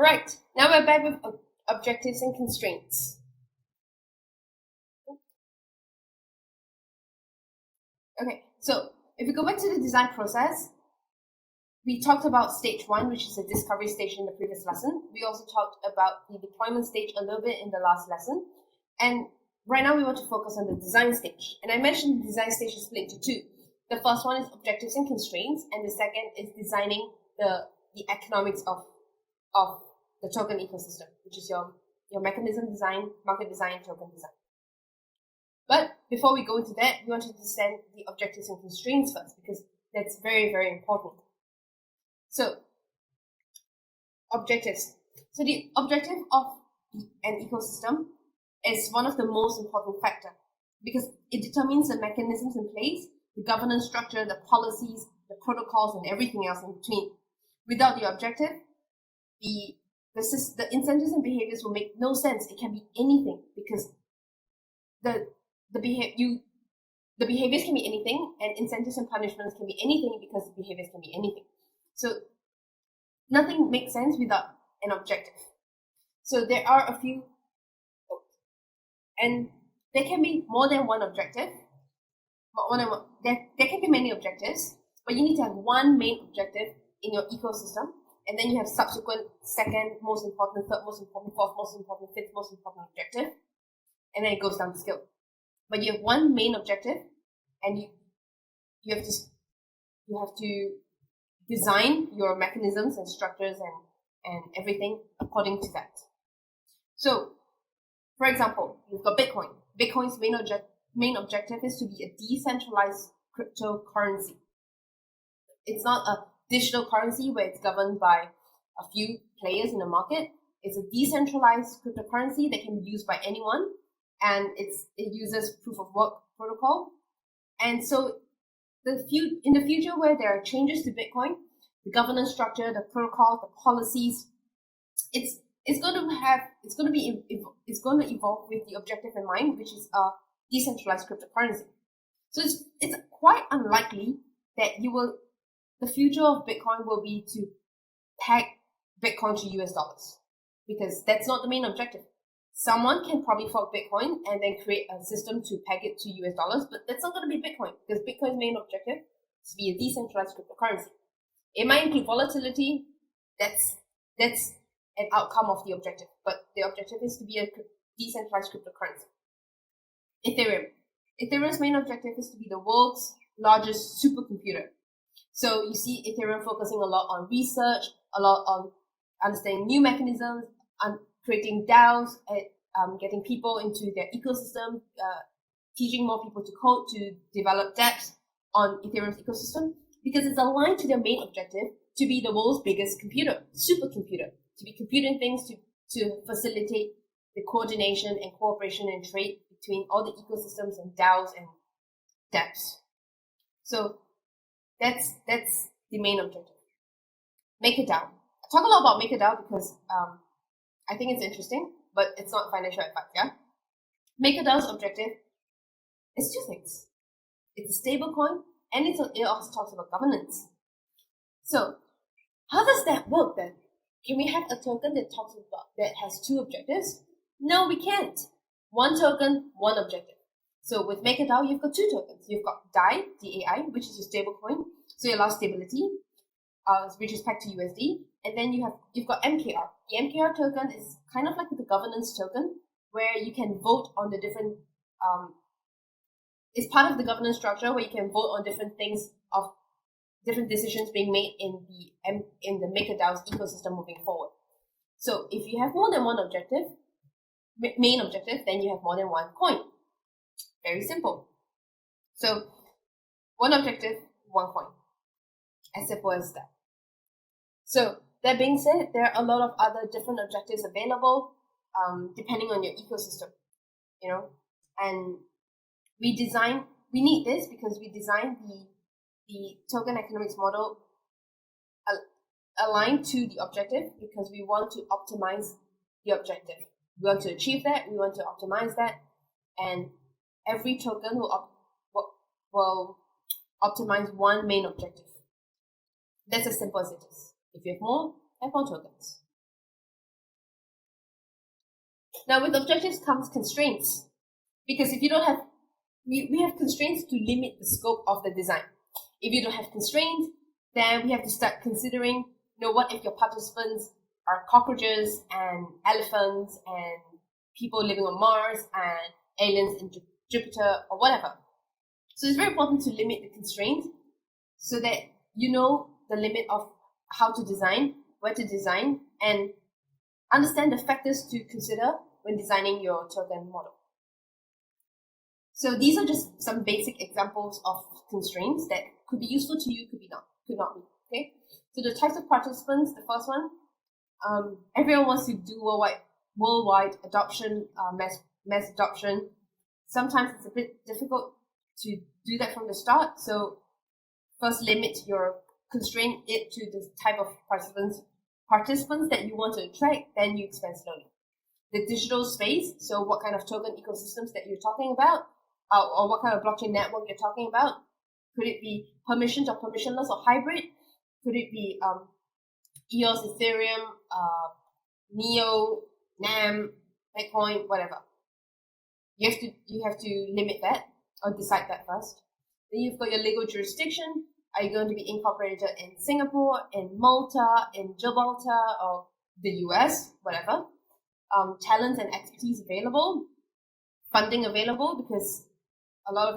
Alright, now we're back with objectives and constraints. Okay, so if we go back to the design process, we talked about stage 1, which is the discovery stage in the previous lesson. We also talked about the deployment stage a little bit in the last lesson. And right now we want to focus on the design stage. And I mentioned the design stage is split into two. The first one is objectives and constraints, and the second is designing the economics of the token ecosystem, which is your mechanism design, market design, token design. But before we go into that, we want to understand the objectives and constraints first, because that's very, very important. So, objectives. So the objective of an ecosystem is one of the most important factors, because it determines the mechanisms in place, the governance structure, the policies, the protocols, and everything else in between. Without the objective, the incentives and behaviors will make no sense. It can be anything, because the behaviors can be anything, and incentives and punishments can be anything, because the behaviors can be anything. So nothing makes sense without an objective. So there are a few, and there can be more than one objective. There can be many objectives, but you need to have one main objective in your ecosystem, and then you have subsequent second most important, third most important, fourth most important, fifth most important objective, and then it goes down the scale. But you have one main objective, and you have to design your mechanisms and structures and everything according to that. So, for example, you've got Bitcoin. Bitcoin's main objective is to be a decentralized cryptocurrency. It's not a digital currency where it's governed by a few players in the market. It's a decentralized cryptocurrency that can be used by anyone, and it uses proof of work protocol. And so in the future where there are changes to Bitcoin, the governance structure, the protocol, the policies, it's going to evolve with the objective in mind, which is a decentralized cryptocurrency. So it's quite unlikely that the future of Bitcoin will be to peg Bitcoin to US dollars, because that's not the main objective. Someone can probably fork Bitcoin and then create a system to peg it to US dollars, but that's not going to be Bitcoin, because Bitcoin's main objective is to be a decentralized cryptocurrency. It might include volatility. That's an outcome of the objective, but the objective is to be a decentralized cryptocurrency. Ethereum's main objective is to be the world's largest supercomputer. So you see Ethereum focusing a lot on research, a lot on understanding new mechanisms, on creating DAOs, getting people into their ecosystem, teaching more people to code, to develop dApps on Ethereum's ecosystem, because it's aligned to their main objective to be the world's biggest supercomputer, to be computing things to facilitate the coordination and cooperation and trade between all the ecosystems and DAOs and dApps. So that's the main objective. MakerDAO. I talk a lot about MakerDAO because I think it's interesting, but it's not financial advice, yeah? MakerDAO's objective is two things. It's a stablecoin, and it also talks about governance. So how does that work then? Can we have a token that has two objectives? No, we can't. One token, one objective. So with MakerDAO, you've got two tokens. You've got DAI, D-A-I, which is your stablecoin, so it allows stability, which is pegged to USD. And then you've got MKR. The MKR token is kind of like the governance token, where you can vote on the different. It's part of the governance structure where you can vote on different things of different decisions being made in the MakerDAO's ecosystem moving forward. So if you have more than one objective, main objective, then you have more than one coin. Very simple. So one objective, one coin. As simple as that. So that being said, there are a lot of other different objectives available, depending on your ecosystem, and we need this because we designed the token economics model aligned to the objective, because we want to optimize the objective. We want to achieve that, we want to optimize that, and every token will optimize one main objective. That's as simple as it is. If you have more tokens. Now with objectives comes constraints, because if you don't have, we have constraints to limit the scope of the design. If you don't have constraints, then we have to start considering, what if your participants are cockroaches and elephants and people living on Mars and aliens in Jupiter or whatever. So it's very important to limit the constraints so that you know the limit of how to design, where to design, and understand the factors to consider when designing your token model. So these are just some basic examples of constraints that could be useful to you, could not be. Okay. So the types of participants, the first one, everyone wants to do worldwide adoption, mass adoption. Sometimes it's a bit difficult to do that from the start. So first constrain it to the type of participants that you want to attract, then you expand slowly. The digital space, so what kind of token ecosystems that you're talking about, or what kind of blockchain network you're talking about. Could it be permissioned or permissionless or hybrid? Could it be EOS, Ethereum, Neo, NAM, Bitcoin, whatever? You have to limit that or decide that first. Then you've got your legal jurisdiction. Are you going to be incorporated in Singapore, in Malta, in Gibraltar, or the US, whatever? Talent and expertise available, funding available, because a lot of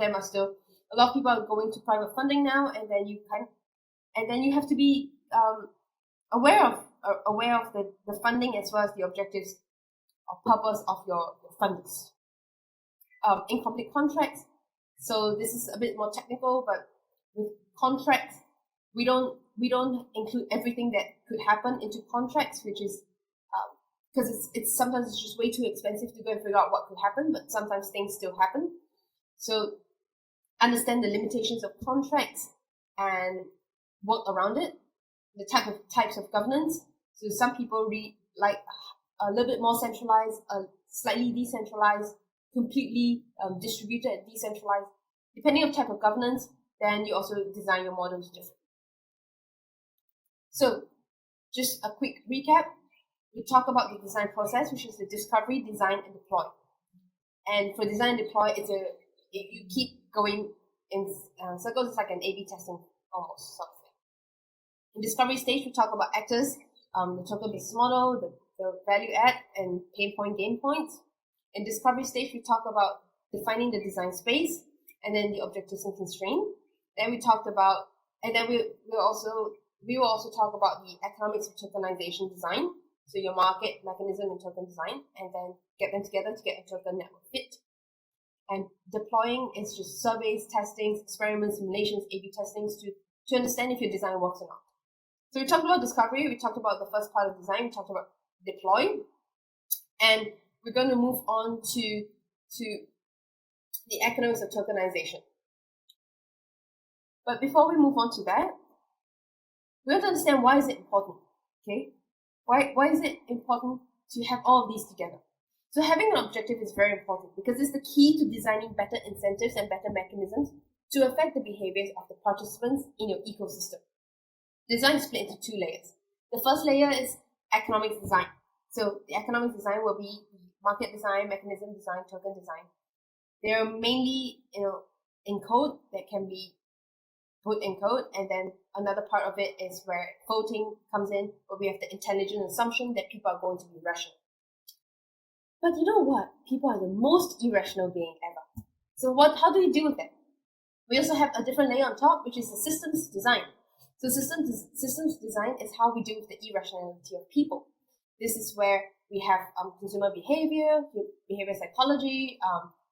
people are going to private funding now, and then you have to be aware of the funding as well as the objectives or purpose of your funders. Incomplete contracts. So this is a bit more technical, but with contracts, we don't include everything that could happen into contracts, which is because it's sometimes it's just way too expensive to go and figure out what could happen, but sometimes things still happen. So understand the limitations of contracts and work around it. The types of governance. So some people like a little bit more centralized, slightly decentralized, completely distributed and decentralized. Depending on type of governance, then you also design your models differently. So just a quick recap. We talk about the design process, which is the discovery, design, and deploy. And for design and deploy, you keep going in circles. It's like an A/B testing almost sort of thing. In discovery stage, we talk about actors, the token business model, the value add, and pain point, gain points. In discovery stage, we talk about defining the design space, and then the objectives and constraints. Then we talked about, and then we will also talk about the economics of tokenization design. So your market, mechanism, and token design, and then get them together to get a token network fit. And deploying is just surveys, testings, experiments, simulations, A/B testings to understand if your design works or not. So we talked about discovery, we talked about the first part of design, we talked about deploy, and we're going to move on to the economics of tokenization. But before we move on to that, we have to understand why is it important, okay? Why is it important to have all of these together? So having an objective is very important because it's the key to designing better incentives and better mechanisms to affect the behaviors of the participants in your ecosystem. Design is split into two layers. The first layer is economic design. So the economic design will be market design, mechanism design, token design. They're mainly, in code that can be put in code, and then another part of it is where voting comes in, where we have the intelligent assumption that people are going to be rational. But you know what? People are the most irrational being ever. So how do we deal with that? We also have a different layer on top, which is the systems design. So systems design is how we deal with the irrationality of people. This is where we have consumer behavior psychology,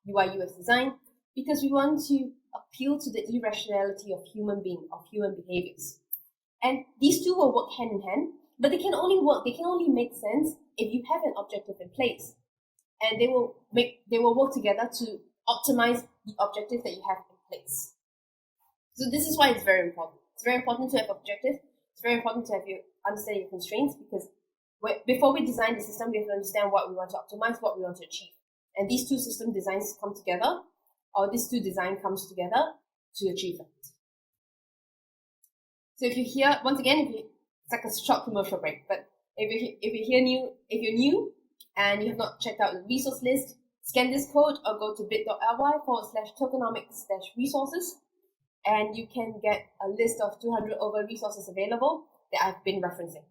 UI UX design, because we want to appeal to the irrationality of human behaviors. And these two will work hand in hand, but they can only make sense if you have an objective in place. And they will work together to optimize the objective that you have in place. So this is why it's very important. It's very important to have objectives. It's very important to understand your constraints, because before we design the system, we have to understand what we want to optimize, what we want to achieve. And these two system designs come together, or these two design comes together to achieve it. So if you hear, once again, it's like a short commercial break, but if you're new, and you have not checked out the resource list, scan this code or go to bit.ly/tokenomics-resources, and you can get a list of 200 over resources available that I've been referencing.